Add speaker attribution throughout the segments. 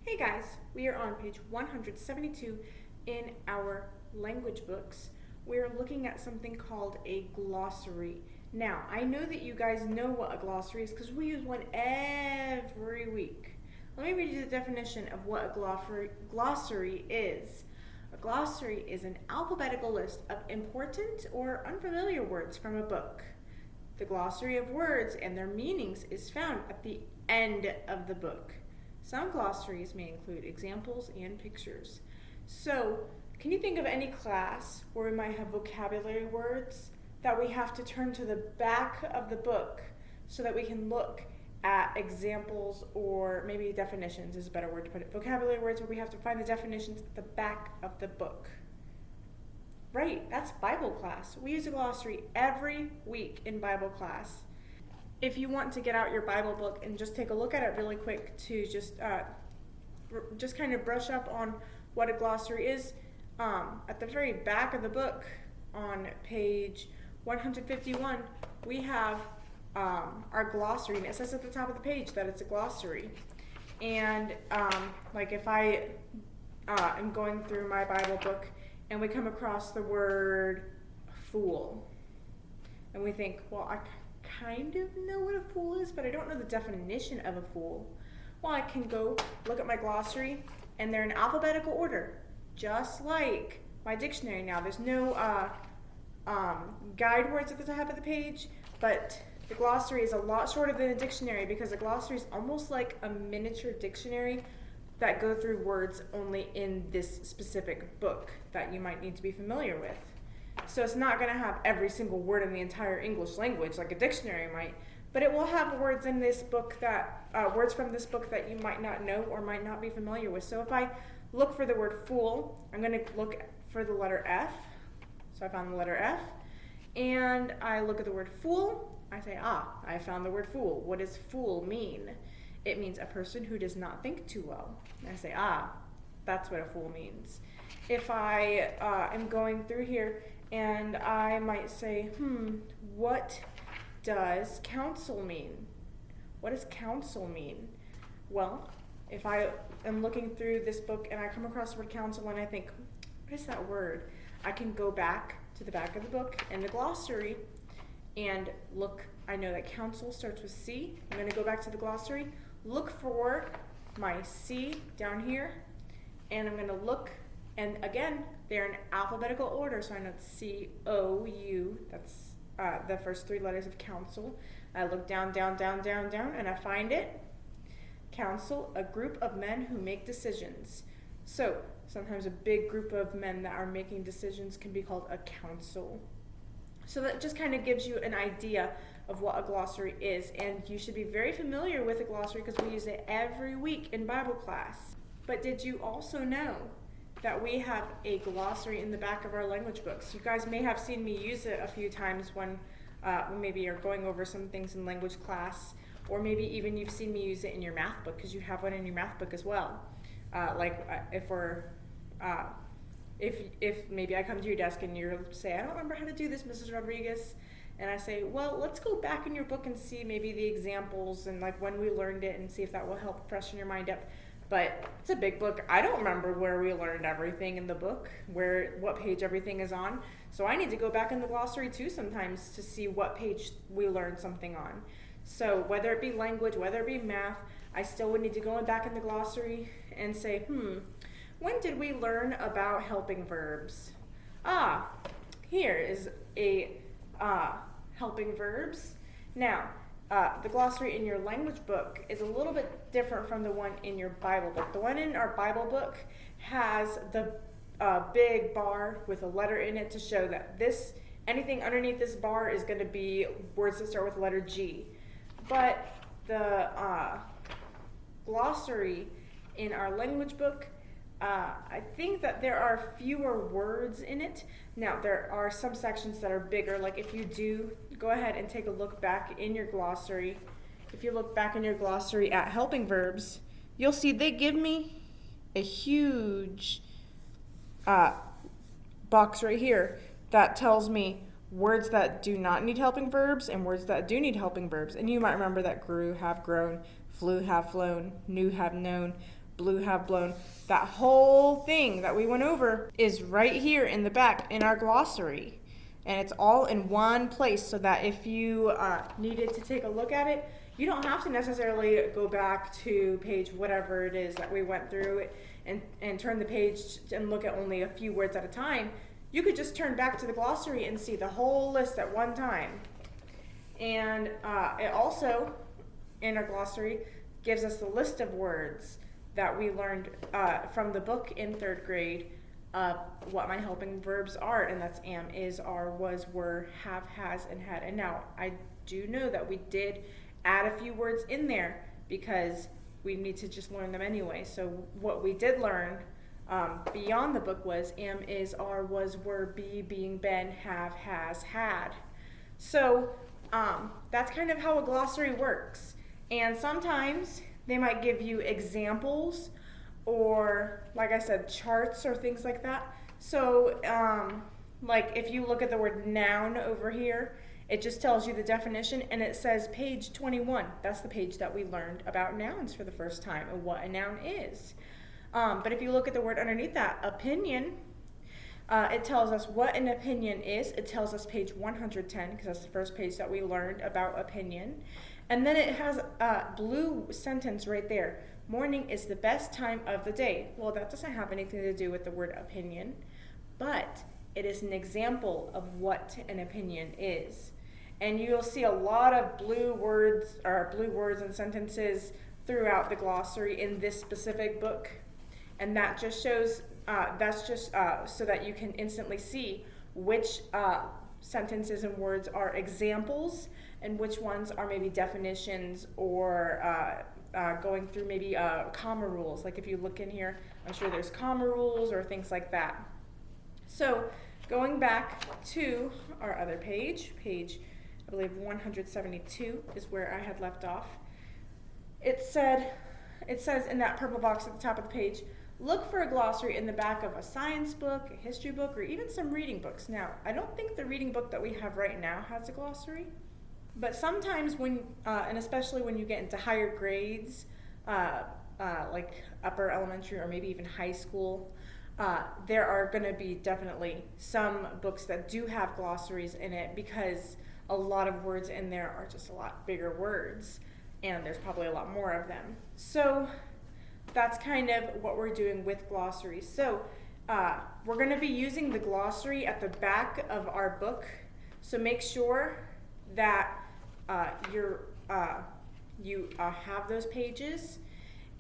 Speaker 1: Hey guys, we are on page 172 in our language books. We're looking at something called a glossary. Now, I know that you guys know what a glossary is because we use one every week. Let me read you the definition of what a glossary is. A glossary is an alphabetical list of important or unfamiliar words from a book. The glossary of words and their meanings is found at the end of the book. Some glossaries may include examples and pictures. So, can you think of any class where we might have vocabulary words that we have to turn to the back of the book so that we can look at examples, or maybe definitions is a better word to put it. Vocabulary words where we have to find the definitions at the back of the book. Right, that's Bible class. We use a glossary every week in Bible class. If you want to get out your Bible book and just take a look at it really quick to just kind of brush up on what a glossary is, at the very back of the book on page 151, we have our glossary, and it says at the top of the page that it's a glossary. And like if I am going through my Bible book and we come across the word fool, and we think, well, I kind of know what a fool is, but I don't know the definition of a fool. Well, I can go look at my glossary, and they're in alphabetical order, just like my dictionary now. There's no guide words at the top of the page, but the glossary is a lot shorter than a dictionary because a glossary is almost like a miniature dictionary that go through words only in this specific book that you might need to be familiar with. So it's not going to have every single word in the entire English language like a dictionary might, but it will have words in this book that words from this book that you might not know or might not be familiar with. So if I look for the word fool, I'm going to look for the letter F. So I found the letter F, and I look at the word fool. I say, I found the word fool. What does fool mean? It means a person who does not think too well. And I say, that's what a fool means. If I am going through here and I might say, what does counsel mean? What does counsel mean? Well, if I am looking through this book and I come across the word counsel and I think, what is that word? I can go back to the back of the book in the glossary and look. I know that counsel starts with C. I'm going to go back to the glossary, look for my C down here, and I'm going to look, and again, they're in alphabetical order, so I know it's C-O-U, that's the first three letters of counsel. I look down, down, down, down, down, and I find it. Counsel, a group of men who make decisions. So sometimes a big group of men that are making decisions can be called a council. So that just kind of gives you an idea of what a glossary is, and you should be very familiar with a glossary because we use it every week in Bible class. But did you also know that we have a glossary in the back of our language books? You guys may have seen me use it a few times when maybe you're going over some things in language class, or maybe even you've seen me use it in your math book because you have one in your math book as well. If maybe I come to your desk and you say, I don't remember how to do this, Mrs. Rodriguez, and I say, well, let's go back in your book and see maybe the examples and like when we learned it and see if that will help freshen your mind up. But it's a big book. I don't remember where we learned everything in the book, what page everything is on. So I need to go back in the glossary too sometimes to see what page we learned something on. So whether it be language, whether it be math, I still would need to go back in the glossary and say, when did we learn about helping verbs? Here is a helping verbs. Now, the glossary in your language book is a little bit different from the one in your Bible book. The one in our Bible book has the big bar with a letter in it to show that anything underneath this bar is going to be words that start with the letter G. But the glossary in our language book, I think that there are fewer words in it. Now, there are some sections that are bigger. Like if you do, go ahead and take a look back in your glossary. If you look back in your glossary at helping verbs, you'll see they give me a huge box right here that tells me words that do not need helping verbs and words that do need helping verbs. And you might remember that grew, have grown, flew, have flown, knew, have known, blue have blown. That whole thing that we went over is right here in the back in our glossary. And it's all in one place so that if you needed to take a look at it, you don't have to necessarily go back to page whatever it is that we went through and turn the page and look at only a few words at a time. You could just turn back to the glossary and see the whole list at one time. And it also, in our glossary, gives us the list of words that we learned from the book in 3rd grade of what my helping verbs are, and that's am, is, are, was, were, have, has, and had. And now, I do know that we did add a few words in there because we need to just learn them anyway. So what we did learn beyond the book was am, is, are, was, were, be, being, been, have, has, had. So that's kind of how a glossary works. And sometimes they might give you examples or, like I said, charts or things like that. So, like if you look at the word noun over here, it just tells you the definition and it says page 21. That's the page that we learned about nouns for the first time and what a noun is. But if you look at the word underneath that, opinion, it tells us what an opinion is. It tells us page 110 because that's the first page that we learned about opinion. And then it has a blue sentence right there. Morning is the best time of the day. Well, that doesn't have anything to do with the word opinion, but it is an example of what an opinion is. And you'll see a lot of blue words and sentences throughout the glossary in this specific book. And that just shows, so that you can instantly see which sentences and words are examples and which ones are maybe definitions or going through maybe comma rules. Like if you look in here, I'm sure there's comma rules or things like that. So going back to our other page, I believe 172 is where I had left off. It says in that purple box at the top of the page, look for a glossary in the back of a science book, a history book, or even some reading books. Now, I don't think the reading book that we have right now has a glossary, but sometimes when, and especially when you get into higher grades, like upper elementary or maybe even high school, there are going to be definitely some books that do have glossaries in it because a lot of words in there are just a lot bigger words, and there's probably a lot more of them. So that's kind of what we're doing with glossaries. So we're going to be using the glossary at the back of our book. So make sure that you have those pages,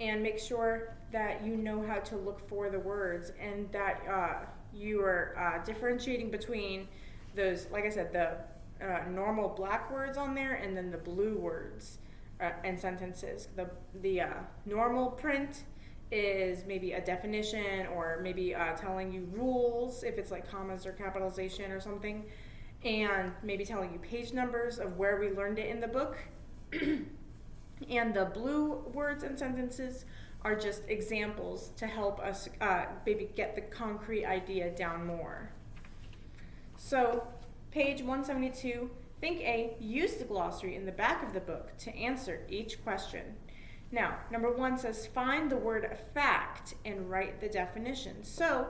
Speaker 1: and make sure that you know how to look for the words, and that you are differentiating between those, like I said, the normal black words on there and then the blue words and sentences. The normal print is maybe a definition or maybe telling you rules if it's like commas or capitalization or something, and maybe telling you page numbers of where we learned it in the book. And the blue words and sentences are just examples to help us maybe get the concrete idea down more. So page 172, think A, use the glossary in the back of the book to answer each question. Now, number 1 says find the word fact and write the definition. So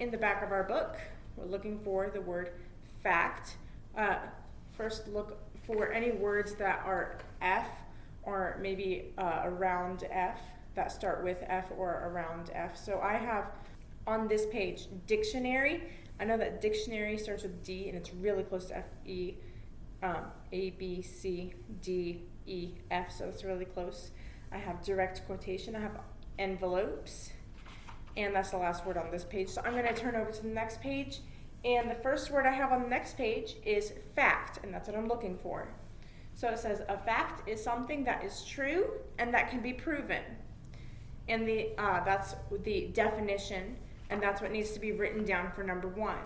Speaker 1: in the back of our book, we're looking for the word fact. First look for any words that are F or maybe around F, that start with F or around F. So I have on this page dictionary. I know that dictionary starts with D and it's really close to F, E, A, B, C, D, E, F, so it's really close. I have direct quotation. I have envelopes, and that's the last word on this page. So I'm going to turn over to the next page, and the first word I have on the next page is fact, and that's what I'm looking for. So it says a fact is something that is true and that can be proven. And that's the definition, and that's what needs to be written down for number 1.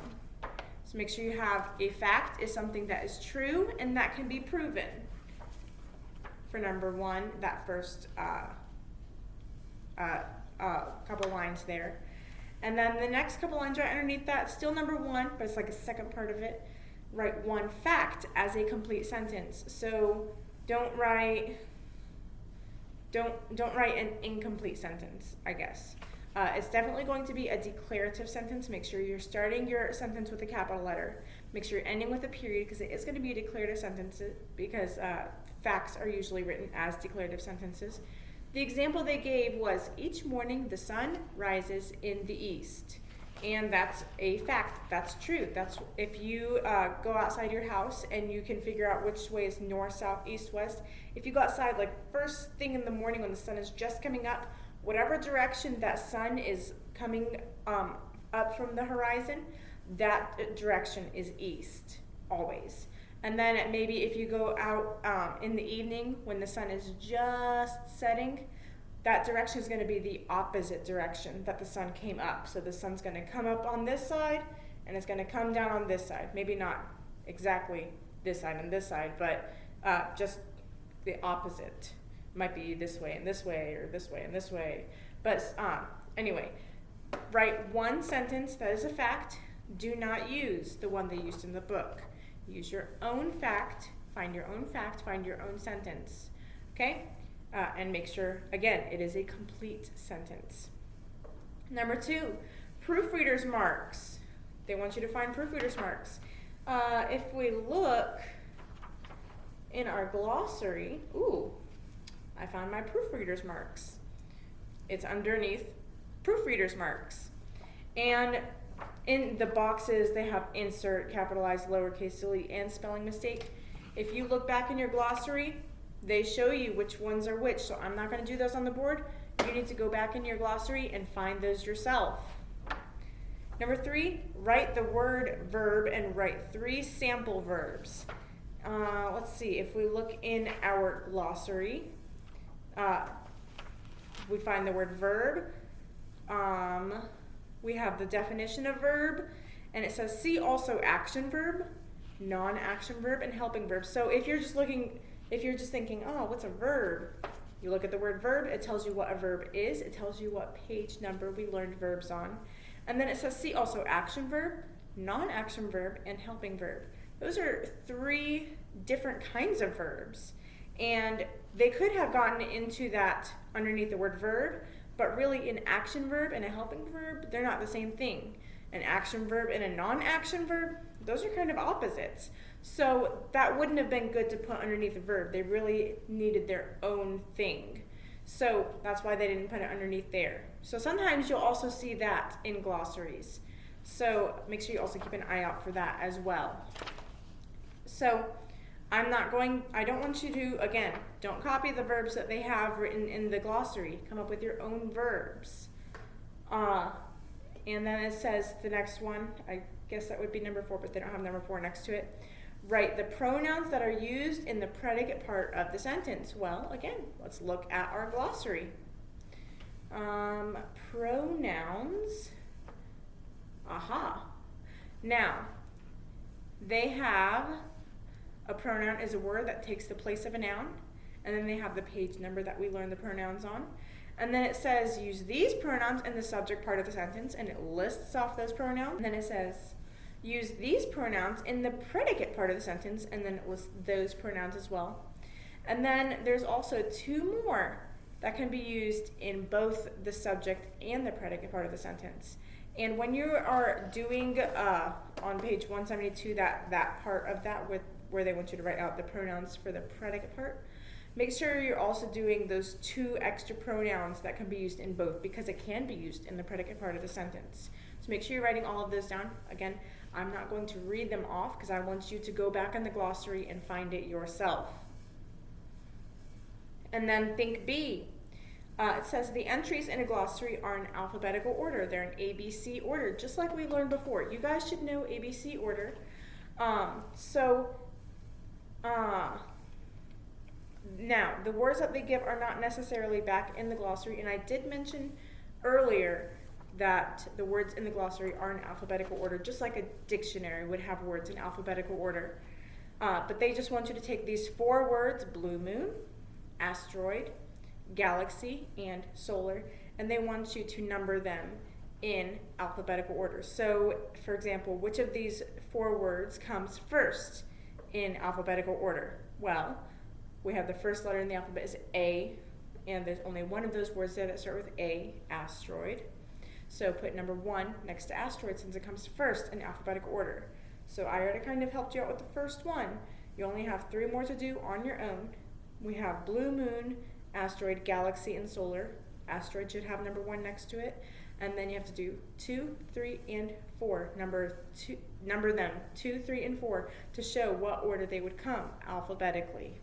Speaker 1: So make sure you have a fact is something that is true and that can be proven. For number 1, that first couple lines there. And then the next couple lines right underneath that, still number 1, but it's like a second part of it. Write one fact as a complete sentence. So don't write Don't write an incomplete sentence, I guess. It's definitely going to be a declarative sentence. Make sure you're starting your sentence with a capital letter. Make sure you're ending with a period, because it is going to be a declarative sentence, because facts are usually written as declarative sentences. The example they gave was, each morning the sun rises in the east. And that's a fact. That's true. That's if you go outside your house and you can figure out which way is north, south, east, west. If you go outside like first thing in the morning when the sun is just coming up, whatever direction that sun is coming up from the horizon, that direction is east, always. And then maybe if you go out in the evening when the sun is just setting, that direction is going to be the opposite direction that the sun came up. So the sun's going to come up on this side, and it's going to come down on this side. Maybe not exactly this side and this side, but just the opposite. Might be this way and this way, or this way and this way. But anyway, write one sentence that is a fact. Do not use the one they used in the book. Use your own fact, find your own sentence, okay? And make sure, again, it is a complete sentence. Number 2, proofreader's marks. They want you to find proofreader's marks. If we look in our glossary, I found my proofreader's marks. It's underneath proofreader's marks. And in the boxes, they have insert, capitalized, lowercase, delete, and spelling mistake. If you look back in your glossary, they show you which ones are which, so I'm not going to do those on the board. You need to go back in your glossary and find those yourself. Number 3, write the word verb and write 3 sample verbs. Let's see, if we look in our glossary, we find the word verb. We have the definition of verb, and it says, see also action verb, non-action verb, and helping verb. So if you're just thinking, oh, what's a verb? You look at the word verb, it tells you what a verb is, it tells you what page number we learned verbs on. And then it says, see also action verb, non-action verb, and helping verb. Those are 3 different kinds of verbs. And they could have gotten into that underneath the word verb, but really an action verb and a helping verb, they're not the same thing. An action verb and a non-action verb, those are kind of opposites. So that wouldn't have been good to put underneath the verb. They really needed their own thing. So that's why they didn't put it underneath there. So sometimes you'll also see that in glossaries. So make sure you also keep an eye out for that as well. So I don't want you to, again, don't copy the verbs that they have written in the glossary. Come up with your own verbs. And then it says the next one, I guess that would be number 4, but they don't have number 4 next to it. Write the pronouns that are used in the predicate part of the sentence. Well, again, let's look at our glossary. Pronouns. Now, they have a pronoun is a word that takes the place of a noun, and then they have the page number that we learned the pronouns on. And then it says use these pronouns in the subject part of the sentence, and it lists off those pronouns. And then it says use these pronouns in the predicate part of the sentence, and then it lists those pronouns as well. And then there's also 2 more that can be used in both the subject and the predicate part of the sentence. And when you are doing on page 172 that part of that where they want you to write out the pronouns for the predicate part, make sure you're also doing those 2 extra pronouns that can be used in both, because it can be used in the predicate part of the sentence. So make sure you're writing all of those down. Again, I'm not going to read them off because I want you to go back in the glossary and find it yourself. And then think B. It says the entries in a glossary are in alphabetical order. They're in ABC order, just like we learned before. You guys should know ABC order. Now, the words that they give are not necessarily back in the glossary, and I did mention earlier that the words in the glossary are in alphabetical order, just like a dictionary would have words in alphabetical order. But they just want you to take these 4 words, blue moon, asteroid, galaxy, and solar, and they want you to number them in alphabetical order. So, for example, which of these 4 words comes first in alphabetical order? Well, we have the first letter in the alphabet is A, and there's only one of those words there that start with A, asteroid. So put number 1 next to asteroid since it comes first in alphabetical order. So I already kind of helped you out with the first one. You only have 3 more to do on your own. We have blue moon, asteroid, galaxy, and solar. Asteroid should have number 1 next to it. And then you have to do 2, 3, and 4. Number them 2, 3, and 4 to show what order they would come alphabetically.